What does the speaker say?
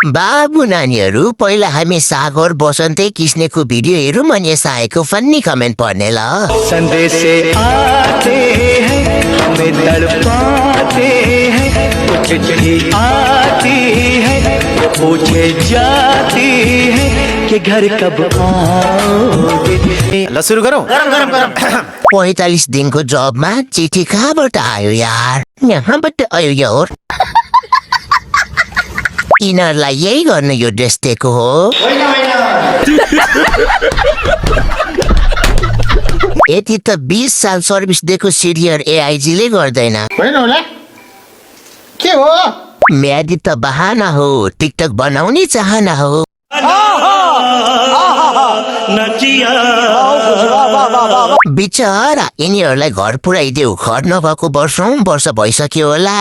बाबु नानीहरू पहिला हामी सागर बसन्ते किस्नेको भिडियो हेरौँ अनि साएको फन्नी कमेन्ट पढ्ने ल। संदेश आते हैं हमें तड़पाते हैं कुछ चिट्ठी आती है पूछे जाती है कि घर कब आओगे। ल सुरु गरौँ। गरम गरम गरम 45 दिनको जबमा चिठी कहाँबाट आयो यार? यहाँबाट आयो यार। यिनीहरूलाई यही गर्नु यो ड्रेस दिएको हो। यति त 20 साल सर्भिस दिएको सिनियर एआइजीले गर्दैन। के हो? म्यादी त बहाना हो, टिकटक बनाउने चाहना हो। बिचरा यिनीहरूलाई घर पुऱ्याइदेऊ, घर नभएको वर्ष भइसक्यो होला।